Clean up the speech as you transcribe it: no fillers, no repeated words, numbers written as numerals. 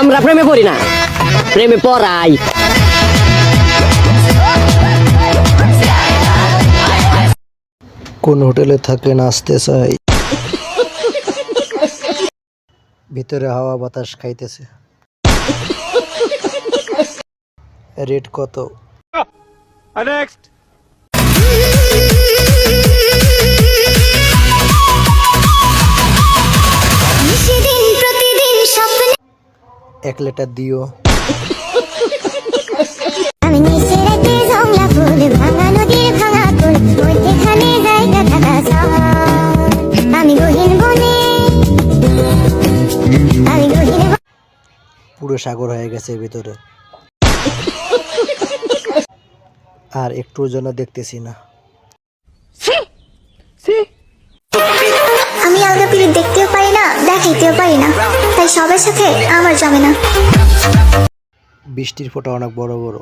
আমরা প্রেমে পড়ি না, প্রেমে পড়াই। কোন হোটেলে থাকলে নাচতে চাই? ভিতরে হাওয়া বাতাস খাইতেছে। রেট কত? নেক্সট। এক লিটার দিও। পুরো সাগর হয়ে গেছে ভিতরে, আর একটু যেন দেখতেছি না। আমি আলগা পিরিত দেখতেও পারি না, দেখাইতেও পারি না, তাই সবার সাথে আমার জমে না। বৃষ্টির ফোঁটা অনেক বড় বড়।